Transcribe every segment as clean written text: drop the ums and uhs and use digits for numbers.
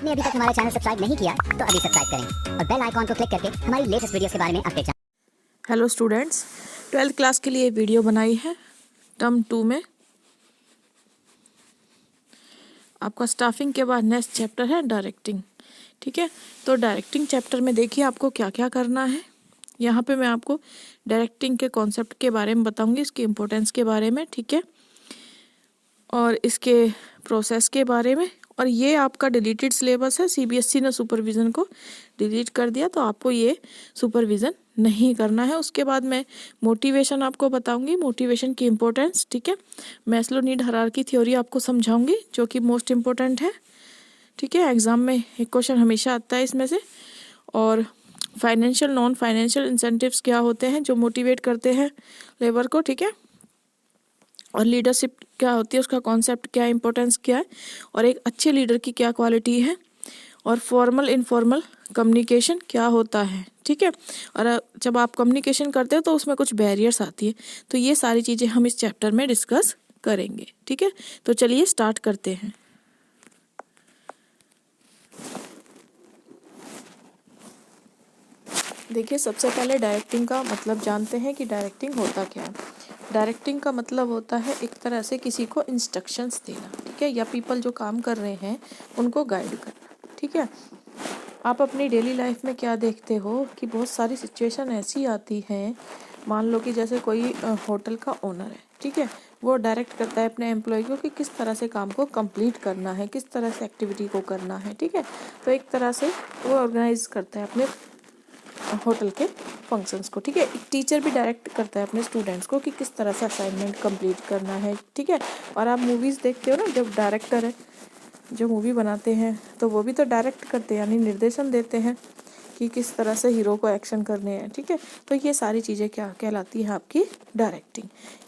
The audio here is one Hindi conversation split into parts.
आपने अभी तक हमारा चैनल सब्सक्राइब नहीं किया तो अभी सब्सक्राइब करें और बेल आइकॉन को क्लिक करके हमारी लेटेस्ट वीडियोस के बारे में update. Hello students, 12th class के लिए वीडियो बनाई है टर्म 2 में। आपका स्टाफिंग के बाद नेक्स्ट चैप्टर है डायरेक्टिंग। ठीक है, तो डायरेक्टिंग चैप्टर में देखिए आपको क्या क्या करना है। यहाँ पे मैं आपको डायरेक्टिंग के कॉन्सेप्ट के बारे में बताऊंगी, इसकी इम्पोर्टेंस के बारे में, ठीक है, और इसके प्रोसेस के बारे में। और ये आपका डिलीटेड सिलेबस है, सीबीएसई ने सुपरविज़न को डिलीट कर दिया, तो आपको ये सुपरविज़न नहीं करना है। उसके बाद मैं मोटिवेशन आपको बताऊंगी, मोटिवेशन की इम्पोर्टेंस, ठीक है। मैस्लो नीड हायरार्की थ्योरी आपको समझाऊंगी जो कि मोस्ट इम्पोर्टेंट है, ठीक है। एग्जाम में एक क्वेश्चन हमेशा आता है इसमें से। और फाइनेंशियल नॉन फाइनेंशियल इंसेंटिव्स क्या होते हैं जो मोटिवेट करते हैं लेबर को, ठीक है। और लीडरशिप क्या होती है, उसका कॉन्सेप्ट क्या है, इंपॉर्टेंस क्या है, और एक अच्छे लीडर की क्या क्वालिटी है, और फॉर्मल इनफॉर्मल कम्युनिकेशन क्या होता है, ठीक है। और जब आप कम्युनिकेशन करते हो तो उसमें कुछ बैरियर्स आती है, तो ये सारी चीज़ें हम इस चैप्टर में डिस्कस करेंगे, ठीक है। तो चलिए स्टार्ट करते हैं। देखिए, सबसे पहले डायरेक्टिंग का मतलब जानते हैं कि डायरेक्टिंग होता क्या है। डायरेक्टिंग का मतलब होता है एक तरह से किसी को इंस्ट्रक्शंस देना, ठीक है, या पीपल जो काम कर रहे हैं उनको गाइड करना, ठीक है। आप अपनी डेली लाइफ में क्या देखते हो कि बहुत सारी सिचुएशन ऐसी आती हैं, मान लो कि जैसे कोई होटल का ओनर है, ठीक है, वो डायरेक्ट करता है अपने एम्प्लॉय को कि किस तरह से काम को कंप्लीट करना है, किस तरह से एक्टिविटी को करना है, ठीक है। तो एक तरह से वो ऑर्गेनाइज करता है अपने होटल के फंक्शंस को, ठीक है। एक टीचर भी डायरेक्ट करता है अपने स्टूडेंट्स को कि किस तरह से असाइनमेंट कंप्लीट करना है, ठीक है। और आप मूवीज़ देखते हो ना, जब डायरेक्टर है जो मूवी बनाते हैं तो वो भी तो डायरेक्ट करते हैं, यानी निर्देशन देते हैं कि किस तरह से हीरो को एक्शन करने हैं, ठीक है। तो ये सारी चीज़ें क्या कहलाती हैं, आपकी डायरेक्टिंग।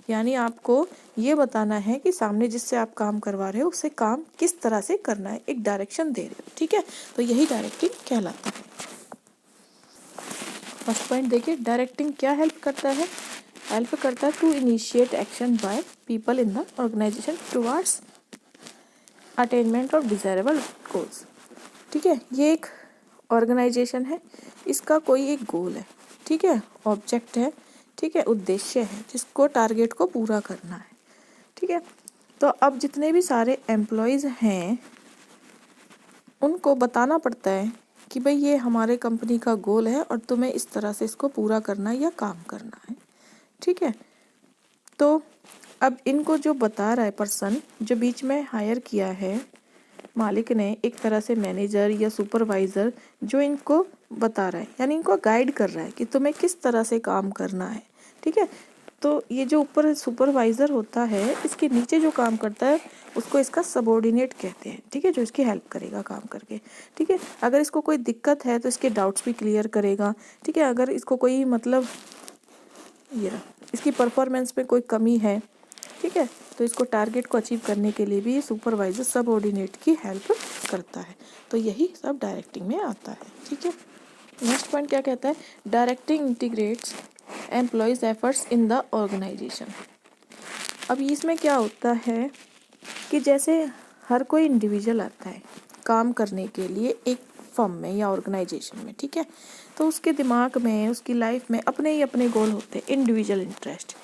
यानी आपको ये बताना है कि सामने जिससे आप काम करवा रहे हो उससे काम किस तरह से करना है, एक डायरेक्शन दे रहे हो, ठीक है। तो यही डायरेक्टिंग कहलाता है। फर्स्ट पॉइंट देखिए, डायरेक्टिंग क्या हेल्प करता है। हेल्प करता है to initiate action by people in the organisation towards attainment of desirable goals, ठीक है। ये एक ऑर्गेनाइजेशन है, इसका कोई एक गोल है, ठीक है, ऑब्जेक्ट है, ठीक है, उद्देश्य है जिसको टारगेट को पूरा करना है, ठीक है। तो अब जितने भी सारे एम्प्लॉयज़ हैं उनको बताना पड़ता है कि भाई ये हमारे कंपनी का गोल है और तुम्हें इस तरह से इसको पूरा करना है या काम करना है, ठीक है। तो अब इनको जो बता रहा है पर्सन, जो बीच में हायर किया है मालिक ने, एक तरह से मैनेजर या सुपरवाइज़र जो इनको बता रहा है, यानी इनको गाइड कर रहा है कि तुम्हें किस तरह से काम करना है, ठीक है। तो ये जो ऊपर सुपरवाइज़र होता है, इसके नीचे जो काम करता है उसको इसका सबऑर्डिनेट कहते हैं, ठीक है, जो इसकी हेल्प करेगा काम करके, ठीक है। अगर इसको कोई दिक्कत है तो इसके डाउट्स भी क्लियर करेगा, ठीक है। अगर इसको कोई मतलब ये इसकी परफॉर्मेंस में कोई कमी है, ठीक है, तो इसको टारगेट को अचीव करने के लिए भी सुपरवाइजर सबऑर्डिनेट की हेल्प करता है। तो यही सब डायरेक्टिंग में आता है, ठीक है। नेक्स्ट पॉइंट क्या कहता है, directing integrates employees efforts in the organisation. अब इसमें क्या होता है कि जैसे हर कोई इंडिविजुअल आता है काम करने के लिए एक फर्म में या ऑर्गेनाइजेशन में, ठीक है, तो उसके दिमाग में, उसकी लाइफ में अपने ही अपने गोल होते हैं, इंडिविजुअल इंटरेस्ट,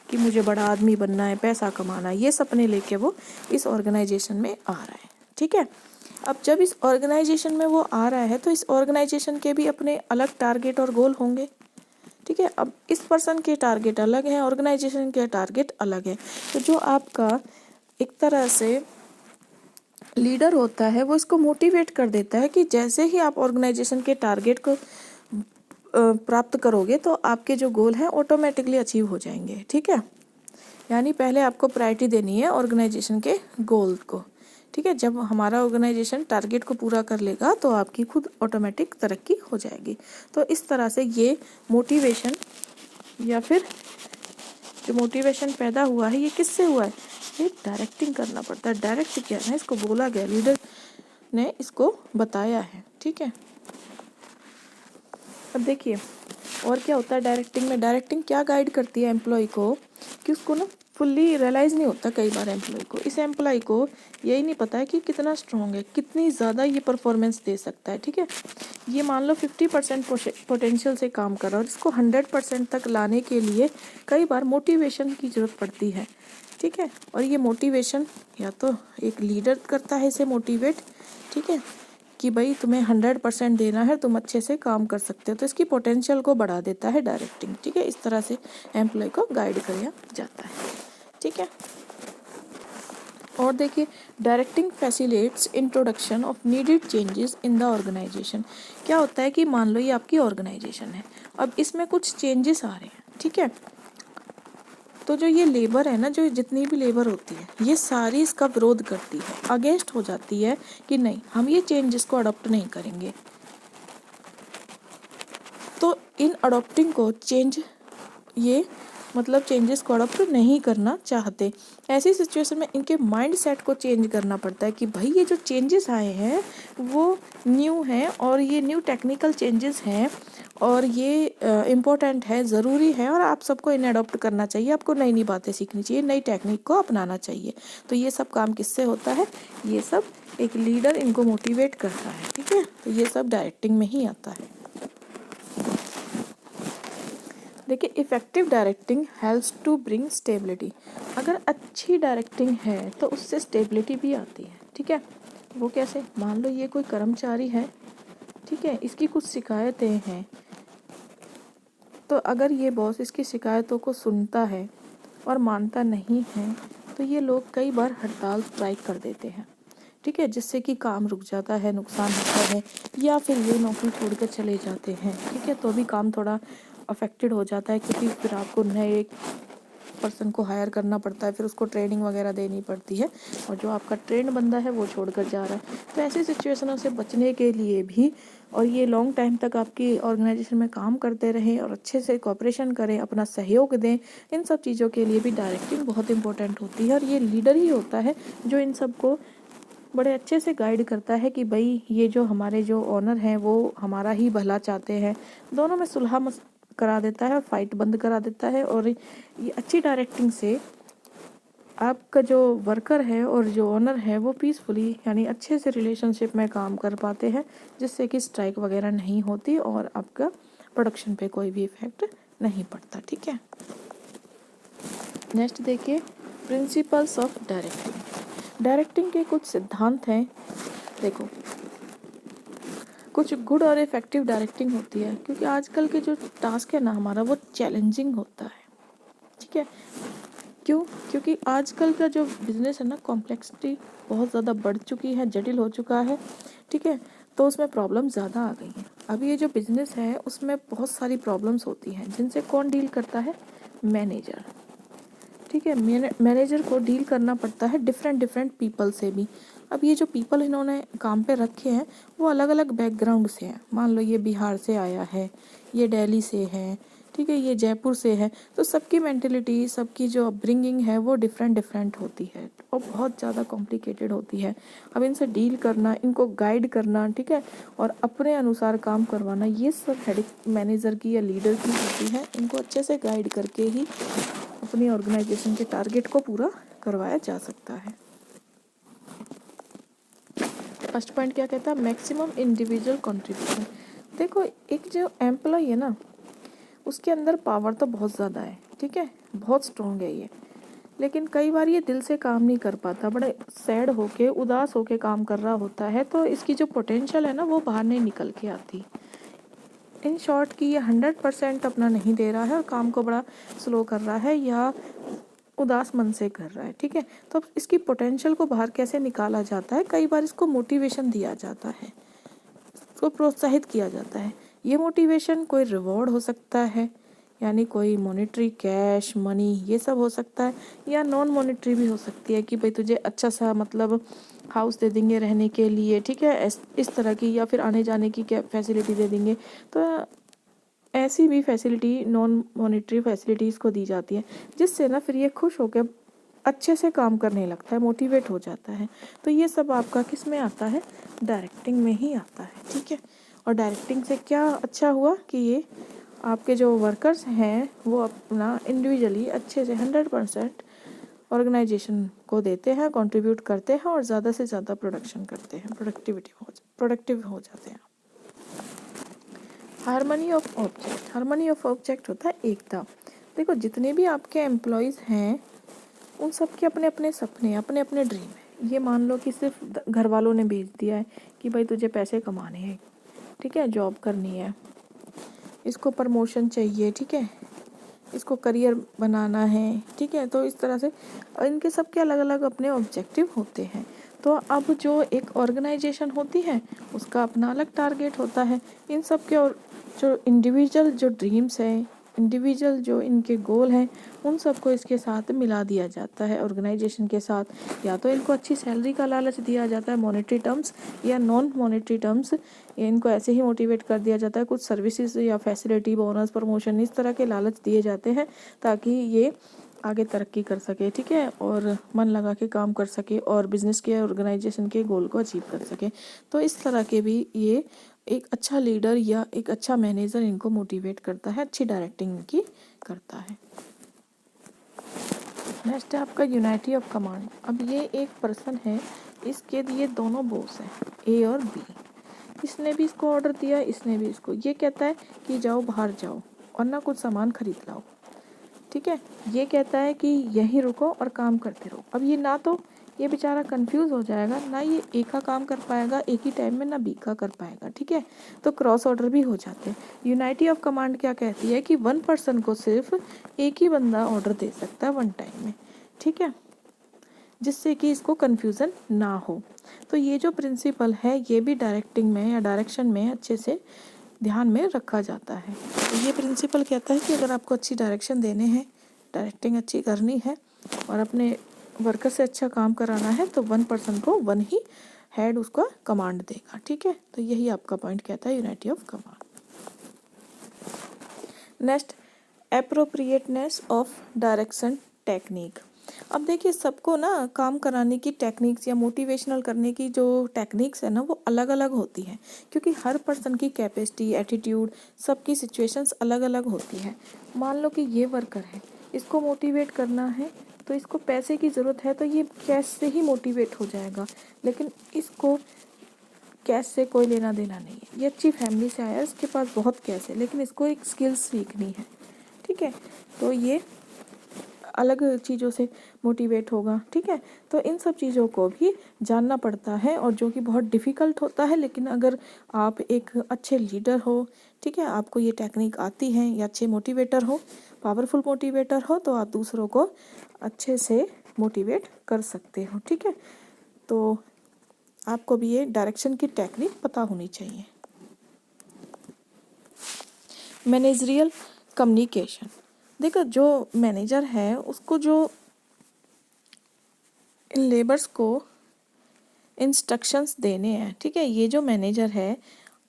कि मुझे बड़ा आदमी बनना है, पैसा कमाना है, ये सपने लेके वो इस ऑर्गेनाइजेशन में आ रहा है, ठीक है। अब जब इस ऑर्गेनाइजेशन में वो आ रहा है तो इस ऑर्गेनाइजेशन के भी अपने अलग टारगेट और गोल होंगे, ठीक है। अब इस पर्सन के टारगेट अलग हैं, ऑर्गेनाइजेशन के टारगेट अलग है। तो जो आपका एक तरह से लीडर होता है वो इसको मोटिवेट कर देता है कि जैसे ही आप ऑर्गेनाइजेशन के टारगेट को प्राप्त करोगे तो आपके जो गोल हैं ऑटोमेटिकली अचीव हो जाएंगे, ठीक है। यानी पहले आपको प्रायोरिटी देनी है ऑर्गेनाइजेशन के गोल को, ठीक है। जब हमारा ऑर्गेनाइजेशन टारगेट को पूरा कर लेगा तो आपकी खुद ऑटोमेटिक तरक्की हो जाएगी। तो इस तरह से ये मोटिवेशन या फिर जो मोटिवेशन पैदा हुआ है ये किससे हुआ है, ये डायरेक्टिंग करना पड़ता है। डायरेक्ट किया है, इसको बोला गया, लीडर ने इसको बताया है, ठीक है। अब देखिए और क्या होता है डायरेक्टिंग में। डायरेक्टिंग क्या गाइड करती है एम्प्लॉय को कि उसको ना फुल्ली रियलाइज़ नहीं होता कई बार एम्प्लॉय को। इस एम्प्लॉय को यही नहीं पता है कि कितना स्ट्रॉन्ग है, कितनी ज़्यादा ये परफॉर्मेंस दे सकता है। ठीक है, ये मान लो 50% पोटेंशियल से काम कर रहा है और इसको 100% तक लाने के लिए कई बार मोटिवेशन की ज़रूरत पड़ती है। ठीक है, और ये मोटिवेशन या तो एक लीडर करता है इसे मोटिवेट, ठीक है, कि भाई तुम्हें 100% देना है, तुम अच्छे से काम कर सकते हो, तो इसकी पोटेंशियल को बढ़ा देता है डायरेक्टिंग। ठीक है, इस तरह से एम्प्लॉय को गाइड किया जाता है। ठीक है, और देखिए, directing facilitates introduction of needed changes in the organisation. क्या होता है कि मान लो ये आपकी ऑर्गेनाइजेशन है, अब इसमें कुछ चेंजेस आ रहे हैं। ठीक है, तो जो ये लेबर है ना, जो जितनी भी लेबर होती है, ये सारी इसका विरोध करती है, अगेंस्ट हो जाती है कि नहीं, हम ये चेंजेस को अडॉप्ट नहीं करेंगे। तो इन अडॉप्टिंग को चेंज, ये मतलब चेंजेस को अडॉप्ट नहीं करना चाहते। ऐसी सिचुएशन में इनके माइंड सेट को चेंज करना पड़ता है कि भाई ये जो चेंजेस आए हैं वो न्यू हैं और ये न्यू टेक्निकल चेंजेस हैं और ये इम्पोर्टेंट है, ज़रूरी है और आप सबको इन्हें अडॉप्ट करना चाहिए, आपको नई नई बातें सीखनी चाहिए, नई टेक्निक को अपनाना चाहिए। तो ये सब काम किससे होता है? ये सब एक लीडर इनको मोटिवेट करता है। ठीक है, तो ये सब डायरेक्टिंग में ही आता है। देखिए, effective directing helps to bring stability. अगर अच्छी डायरेक्टिंग है तो उससे स्टेबिलिटी भी आती है। ठीक है, वो कैसे? मान लो ये कोई कर्मचारी है, ठीक है, इसकी कुछ शिकायतें हैं, तो अगर ये बॉस इसकी शिकायतों को सुनता है और मानता नहीं है तो ये लोग कई बार हड़ताल स्ट्राइक कर देते हैं। ठीक है, जिससे कि काम रुक जाता है, नुकसान होता है, या फिर ये नौकरी छोड़कर चले जाते हैं। ठीक है, तो भी काम थोड़ा अफेक्टेड हो जाता है क्योंकि फिर आपको नए पर्सन को हायर करना पड़ता है, फिर उसको ट्रेनिंग वगैरह देनी पड़ती है और जो आपका ट्रेंड बंदा है वो छोड़कर जा रहा है। तो ऐसी सिचुएशनों से बचने के लिए भी, और ये लॉन्ग टाइम तक आपकी ऑर्गेनाइजेशन में काम करते रहें और अच्छे से कोऑपरेशन करें, अपना सहयोग दें, इन सब चीज़ों के लिए भी डायरेक्टिंग बहुत इंपॉर्टेंट होती है। और ये लीडर ही होता है जो इन सब को बड़े अच्छे से गाइड करता है कि भाई ये जो हमारे जो ऑनर हैं वो हमारा ही भला चाहते हैं, दोनों में सुलह करा देता है और फाइट बंद करा देता है। और ये अच्छी डायरेक्टिंग से आपका जो वर्कर है और जो ऑनर है वो पीसफुली यानी अच्छे से रिलेशनशिप में काम कर पाते हैं, जिससे कि स्ट्राइक वगैरह नहीं होती और आपका प्रोडक्शन पे कोई भी इफेक्ट नहीं पड़ता। ठीक है, नेक्स्ट देखिए, प्रिंसिपल्स ऑफ डायरेक्टिंग। डायरेक्टिंग के कुछ सिद्धांत हैं। देखो, कुछ गुड और इफ़ेक्टिव डायरेक्टिंग होती है, क्योंकि आजकल के जो टास्क है ना हमारा, वो चैलेंजिंग होता है। ठीक है, क्यों? क्योंकि आजकल का जो बिज़नेस है ना, कॉम्प्लेक्सिटी बहुत ज़्यादा बढ़ चुकी है, जटिल हो चुका है। ठीक है, तो उसमें प्रॉब्लम ज़्यादा आ गई हैं। अब ये जो बिज़नेस है उसमें बहुत सारी प्रॉब्लम्स होती हैं, जिनसे कौन डील करता है? मैनेजर। ठीक है, मैनेजर को डील करना पड़ता है डिफरेंट पीपल से भी। अब ये जो पीपल इन्होंने काम पे रखे हैं वो अलग अलग बैकग्राउंड से हैं। मान लो ये बिहार से आया है, ये दिल्ली से है, ठीक है, ये जयपुर से है, तो सबकी मेंटेलिटी, सबकी जो अपब्रिंगिंग है वो डिफरेंट होती है और बहुत ज़्यादा कॉम्प्लिकेटेड होती है। अब इनसे डील करना, इनको गाइड करना, ठीक है, और अपने अनुसार काम करवाना, ये सब हेडिक मैनेजर की या लीडर की होती है। इनको अच्छे से गाइड करके ही अपनी ऑर्गेनाइजेशन के टारगेट को पूरा करवाया जा सकता है। फर्स्ट पॉइंट क्या कहता है? Maximum individual contribution. देखो, एक जो एम्प्लॉय है ना, उसके अंदर पावर तो बहुत ज़्यादा है, ठीक है, बहुत स्ट्रॉन्ग है ये, लेकिन कई बार ये दिल से काम नहीं कर पाता, बड़े सैड होके, उदास होके काम कर रहा होता है, तो इसकी जो पोटेंशियल है ना वो बाहर नहीं निकल के आती। इन शॉर्ट कि ये 100% अपना नहीं दे रहा है और काम को बड़ा स्लो कर रहा है या उदास मन से कर रहा है। ठीक है, तो इसकी पोटेंशियल को बाहर कैसे निकाला जाता है? कई बार इसको मोटिवेशन दिया जाता है, इसको प्रोत्साहित किया जाता है। ये मोटिवेशन कोई रिवॉर्ड हो सकता है, यानी कोई मॉनेटरी, कैश, मनी, ये सब हो सकता है, या नॉन मॉनेटरी भी हो सकती है कि भाई तुझे अच्छा सा मतलब हाउस दे देंगे रहने के लिए, ठीक है, इस तरह की, या फिर आने जाने की क्या फैसिलिटी दे देंगे। तो ऐसी भी फैसिलिटी, नॉन मॉनेटरी फैसिलिटीज़ को दी जाती है, जिससे ना फिर ये खुश होकर अच्छे से काम करने लगता है, मोटिवेट हो जाता है। तो ये सब आपका किस में आता है? डायरेक्टिंग में ही आता है। ठीक है, और डायरेक्टिंग से क्या अच्छा हुआ कि ये आपके जो वर्कर्स हैं वो अपना इंडिविजुअली अच्छे से 100% ऑर्गेनाइजेशन को देते हैं, कंट्रीब्यूट करते हैं और ज़्यादा से ज़्यादा प्रोडक्शन करते हैं, प्रोडक्टिव हो जाते हैं। Harmony of object, harmony of object होता है एकता। देखो जितने भी आपके एम्प्लॉयज़ हैं उन सब के अपने अपने सपने, अपने अपने ड्रीम है। ये मान लो कि सिर्फ घर वालों ने भेज दिया है कि भाई तुझे पैसे कमाने हैं, ठीक है, जॉब करनी है, इसको प्रमोशन चाहिए, ठीक है, इसको करियर बनाना है, ठीक है। तो इस तरह से इनके सबके अलग अलग अपने ऑब्जेक्टिव होते हैं। तो अब जो एक ऑर्गेनाइजेशन होती है उसका अपना अलग टारगेट होता है। इन सब के और जो इंडिविजुअल जो ड्रीम्स हैं, इंडिविजुअल जो इनके गोल हैं, उन सबको इसके साथ मिला दिया जाता है ऑर्गेनाइजेशन के साथ। या तो इनको अच्छी सैलरी का लालच दिया जाता है मॉनेटरी टर्म्स या नॉन मॉनेटरी टर्म्स, इनको ऐसे ही मोटिवेट कर दिया जाता है, कुछ सर्विसेज या फैसिलिटी, बोनस, प्रमोशन, इस तरह के लालच दिए जाते हैं ताकि ये आगे तरक्की कर सके, ठीक है, और मन लगा के काम कर सके और बिजनेस के ऑर्गेनाइजेशन के गोल को अचीव कर सके। तो इस तरह के भी ये एक अच्छा लीडर या एक अच्छा मैनेजर इनको मोटिवेट करता है, अच्छी डायरेक्टिंग इनकी करता है। नेक्स्ट है आपका यूनिटी ऑफ कमांड। अब ये एक पर्सन है, इसके दिए दोनों बॉस हैं, ए और बी। इसने भी इसको ऑर्डर दिया, इसने भी इसको। ये कहता है कि जाओ बाहर जाओ और ना कुछ सामान खरीद लाओ, ठीक है। ये कहता है कि यहीं रुको और काम करते रहो। अब ये ना तो ये बेचारा कंफ्यूज हो जाएगा, ना ये ए का काम कर पाएगा एक ही टाइम में, ना बी का कर पाएगा, ठीक है। तो क्रॉस ऑर्डर भी हो जाते हैं। यूनिटी ऑफ कमांड क्या कहती है कि वन पर्सन को सिर्फ एक ही बंदा ऑर्डर दे सकता है वन टाइम में, ठीक है, जिससे कि इसको कन्फ्यूज़न ना हो। तो ये जो प्रिंसिपल है ये भी डायरेक्टिंग में या डायरेक्शन में अच्छे से ध्यान में रखा जाता है। तो ये प्रिंसिपल कहता है कि अगर आपको अच्छी डायरेक्शन देने हैं, डायरेक्टिंग अच्छी करनी है और अपने वर्कर से अच्छा काम कराना है तो वन पर्सन को वन ही हेड उसका कमांड देगा, ठीक है। तो यही आपका पॉइंट कहता है unity of command. Next, appropriateness of direction technique. अब देखिए सबको ना काम कराने की टेक्निक्स या मोटिवेशनल करने की जो टेक्निक्स है ना वो अलग अलग होती हैं, क्योंकि हर पर्सन की कैपेसिटी, एटीट्यूड, सबकी सिचुएशंस अलग अलग होती है। मान लो कि ये वर्कर है, इसको मोटिवेट करना है तो इसको पैसे की ज़रूरत है तो ये कैश से ही मोटिवेट हो जाएगा, लेकिन इसको कैश से कोई लेना देना नहीं है। ये अच्छी फैमिली से आया, इसके पास बहुत कैश है, लेकिन इसको एक स्किल्स सीखनी है, ठीक है, तो ये अलग चीज़ों से मोटिवेट होगा, ठीक है। तो इन सब चीज़ों को भी जानना पड़ता है और जो कि बहुत डिफ़िकल्ट होता है, लेकिन अगर आप एक अच्छे लीडर हो, ठीक है, आपको ये टेक्निक आती है या अच्छे मोटिवेटर हो, पावरफुल मोटिवेटर हो, तो आप दूसरों को अच्छे से मोटिवेट कर सकते हो, ठीक है। तो आपको भी ये डायरेक्शन की टेक्निक पता होनी चाहिए। Managerial communication. देखो जो मैनेजर है उसको जो इन लेबर्स को इंस्ट्रक्शंस देने हैं, ठीक है, ये जो मैनेजर है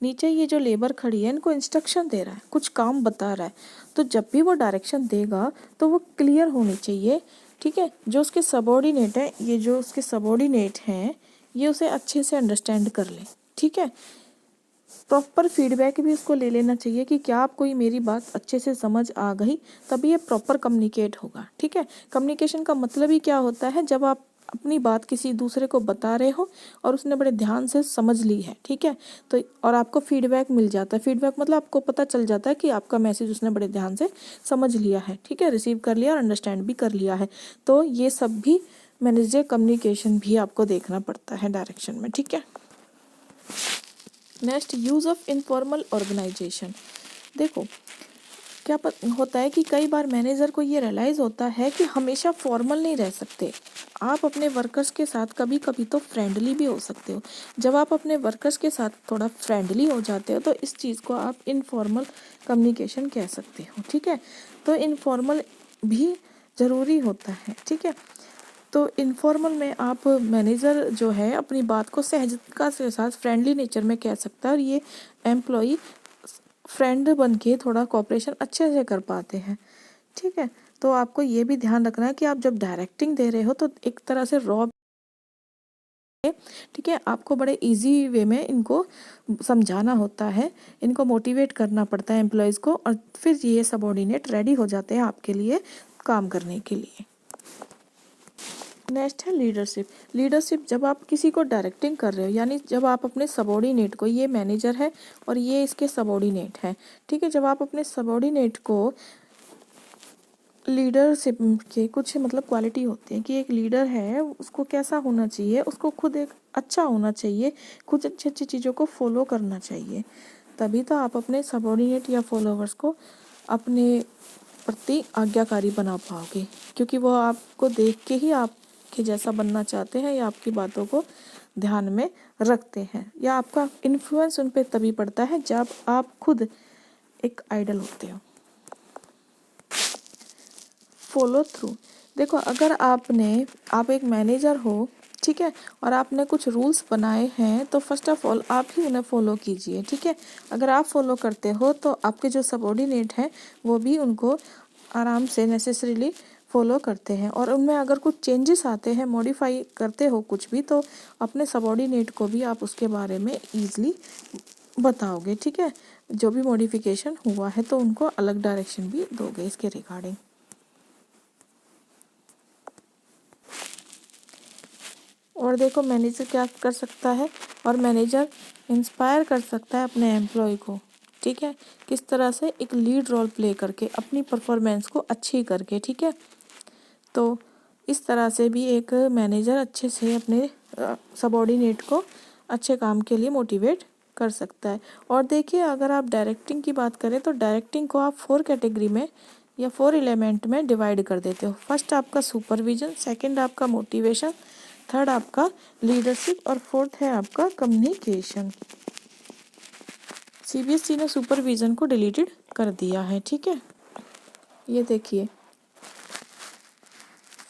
नीचे ये जो लेबर खड़ी है इनको इंस्ट्रक्शन दे रहा है, कुछ काम बता रहा है, तो जब भी वो डायरेक्शन देगा तो वो क्लियर होनी चाहिए, ठीक है। जो उसके सबॉर्डिनेट है, ये जो उसके सबॉर्डिनेट हैं ये उसे अच्छे से अंडरस्टैंड कर लें, ठीक है। प्रॉपर फीडबैक भी उसको ले लेना चाहिए कि क्या आपको ये मेरी बात अच्छे से समझ आ गई, तभी ये प्रॉपर कम्युनिकेट होगा, ठीक है। कम्युनिकेशन का मतलब ही क्या होता है, जब आप अपनी बात किसी दूसरे को बता रहे हो और उसने बड़े ध्यान से समझ ली है, ठीक है, तो और आपको फीडबैक मिल जाता है। फीडबैक मतलब आपको पता चल जाता है कि आपका मैसेज उसने बड़े ध्यान से समझ लिया है, ठीक है, रिसीव कर लिया और अंडरस्टैंड भी कर लिया है। तो ये सब भी मैनेजर कम्युनिकेशन भी आपको देखना पड़ता है डायरेक्शन में, ठीक है। Next, use of informal organisation. देखो क्या होता है कि कई बार मैनेजर को ये रियलाइज़ होता है कि हमेशा फॉर्मल नहीं रह सकते, आप अपने वर्कर्स के साथ कभी कभी तो फ्रेंडली भी हो सकते हो। जब आप अपने वर्कर्स के साथ थोड़ा फ्रेंडली हो जाते हो तो इस चीज़ को आप इनफॉर्मल कम्युनिकेशन कह सकते हो, ठीक है। तो इनफॉर्मल भी ज़रूरी होता है, ठीक है। तो इनफॉर्मल में आप मैनेजर जो है अपनी बात को सहजता के साथ फ्रेंडली नेचर में कह सकता है और ये एम्प्लॉई फ्रेंड बन के थोड़ा कोऑपरेशन अच्छे से कर पाते हैं, ठीक है। तो आपको ये भी ध्यान रखना है कि आप जब डायरेक्टिंग दे रहे हो तो एक तरह से रॉ, ठीक है, आपको बड़े इजी वे में इनको समझाना होता है, इनको मोटिवेट करना पड़ता है एम्प्लॉयज़ को, और फिर ये सबऑर्डिनेट रेडी हो जाते हैं आपके लिए काम करने के लिए। नेक्स्ट है लीडरशिप। लीडरशिप जब आप किसी को डायरेक्टिंग कर रहे हो, यानी जब आप अपने सबॉर्डिनेट को, ये मैनेजर है और ये इसके सबॉर्डिनेट है, ठीक है, जब आप अपने सबॉर्डिनेट को, लीडरशिप के कुछ मतलब क्वालिटी होती है कि एक लीडर है उसको कैसा होना चाहिए, उसको खुद एक अच्छा होना चाहिए, कुछ अच्छी अच्छी चीज़ों को फॉलो करना चाहिए, तभी तो आप अपने सबॉर्डिनेट या फॉलोवर्स को अपने प्रति आज्ञाकारी बना पाओगे, क्योंकि वो आपको देख के ही आपके जैसा बनना चाहते हैं या आपकी बातों को ध्यान में रखते हैं, या आपका इन्फ्लुएंस उन पर तभी पड़ता है जब आप खुद एक आइडल होते हो। Follow through. देखो, अगर आप एक मैनेजर हो, ठीक है, और आपने कुछ रूल्स बनाए हैं तो फर्स्ट ऑफ ऑल आप ही उन्हें फॉलो कीजिए, ठीक है। अगर आप फॉलो करते हो तो आपके जो सबॉर्डिनेट हैं वो भी उनको आराम से नेसेसरीली फॉलो करते हैं, और उनमें अगर कुछ चेंजेस आते हैं, मॉडिफाई करते हो कुछ भी, तो अपने सबॉर्डिनेट को भी आप उसके बारे में ईजिली बताओगे, ठीक है। जो भी मॉडिफिकेशन हुआ है तो उनको अलग डायरेक्शन भी दोगे इसके रिगार्डिंग। और देखो, मैनेजर क्या कर सकता है, और मैनेजर इंस्पायर कर सकता है अपने एम्प्लॉय को, ठीक है, किस तरह से एक लीड रोल प्ले करके अपनी परफॉर्मेंस को अच्छी करके, ठीक है। तो इस तरह से भी एक मैनेजर अच्छे से अपने सबॉर्डिनेट को अच्छे काम के लिए मोटिवेट कर सकता है। और देखिए, अगर आप डायरेक्टिंग की बात करें तो डायरेक्टिंग को आप 4 कैटेगरी में या 4 एलिमेंट में डिवाइड कर देते हो। फर्स्ट आपका सुपरविजन, सेकंड आपका मोटिवेशन, थर्ड आपका लीडरशिप और फोर्थ है आपका कम्युनिकेशन। सीबीएसई ने सुपरविजन को डिलीटेड कर दिया है, ठीक है। ये देखिए,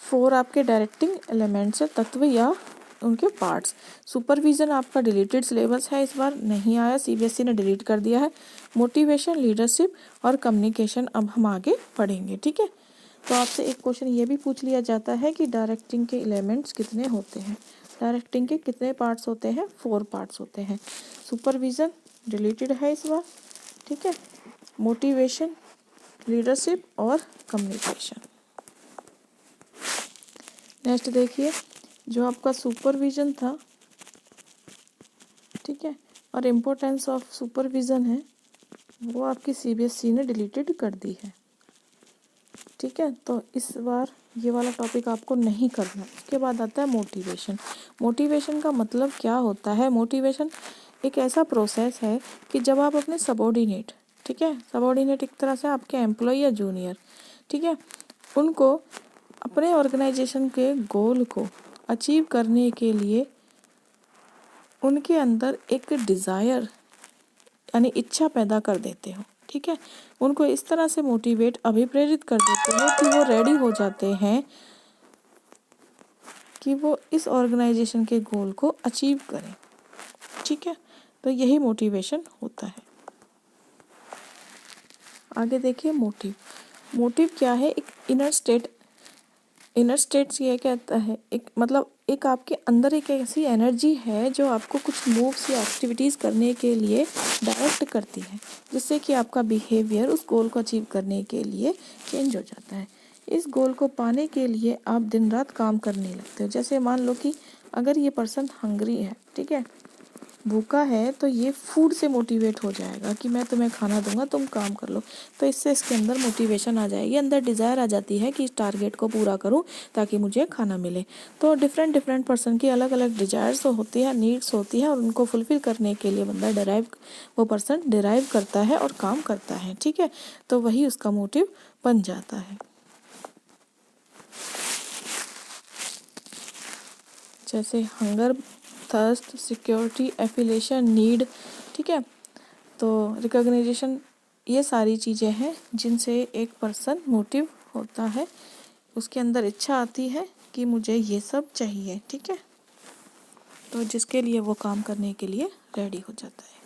4 आपके डायरेक्टिंग एलिमेंट्स है, तत्व या उनके पार्ट्स। सुपरविजन आपका डिलीटेड सिलेबस है, इस बार नहीं आया, सीबीएसई ने डिलीट कर दिया है। मोटिवेशन, लीडरशिप और कम्युनिकेशन अब हम आगे पढ़ेंगे, ठीक है। तो आपसे एक क्वेश्चन ये भी पूछ लिया जाता है कि डायरेक्टिंग के एलिमेंट्स कितने होते हैं। डायरेक्टिंग के कितने पार्ट्स होते हैं? 4 पार्ट्स होते हैं। सुपरविजन डिलीटेड है इस बार, ठीक है, मोटिवेशन, लीडरशिप और कम्युनिकेशन। नेक्स्ट देखिए, जो आपका सुपरविजन था, ठीक है, और इम्पोर्टेंस ऑफ सुपरविजन है, वो आपकी सीबीएसई ने डिलीटेड कर दी है, ठीक है। तो इस बार ये वाला टॉपिक आपको नहीं करना। उसके बाद आता है मोटिवेशन। मोटिवेशन का मतलब क्या होता है? मोटिवेशन एक ऐसा प्रोसेस है कि जब आप अपने सबॉर्डिनेट, ठीक है, सबॉर्डिनेट एक तरह से आपके एम्प्लॉय या जूनियर, ठीक है, उनको अपने ऑर्गेनाइजेशन के गोल को अचीव करने के लिए उनके अंदर एक डिज़ायर यानी इच्छा पैदा कर देते हो, ठीक है। उनको इस तरह से मोटिवेट, अभिप्रेरित कर देते हो कि वो रेडी हो जाते हैं कि वो इस ऑर्गेनाइजेशन के गोल को अचीव करें, ठीक है। तो यही मोटिवेशन होता है। आगे देखिए, मोटिव। मोटिव क्या है? एक इनर स्टेट। इनर स्टेट्स ये कहता है, एक मतलब एक आपके अंदर एक ऐसी एनर्जी है जो आपको कुछ मूव्स या एक्टिविटीज़ करने के लिए डायरेक्ट करती है, जिससे कि आपका बिहेवियर उस गोल को अचीव करने के लिए चेंज हो जाता है। इस गोल को पाने के लिए आप दिन रात काम करने लगते हो। जैसे मान लो कि अगर ये पर्सन हंग्री है, ठीक है, भूखा है, तो ये फूड से मोटिवेट हो जाएगा कि मैं तुम्हें खाना दूंगा, तुम काम कर लो। तो इससे इसके अंदर मोटिवेशन आ जाएगी, अंदर डिज़ायर आ जाती है कि इस टारगेट को पूरा करूं ताकि मुझे खाना मिले। तो डिफरेंट पर्सन की अलग अलग डिज़ायर्स होती है, नीड्स होती है, और उनको फुलफिल करने के लिए बंदा वो पर्सन डिराइव करता है और काम करता है, ठीक है। तो वही उसका मोटिव बन जाता है। जैसे hunger, thirst, security, affiliation, need, ठीक है। तो रिकॉग्निशन, ये सारी चीज़ें हैं जिनसे एक पर्सन मोटिव होता है, उसके अंदर इच्छा आती है कि मुझे ये सब चाहिए, ठीक है। तो जिसके लिए वो काम करने के लिए रेडी हो जाता है।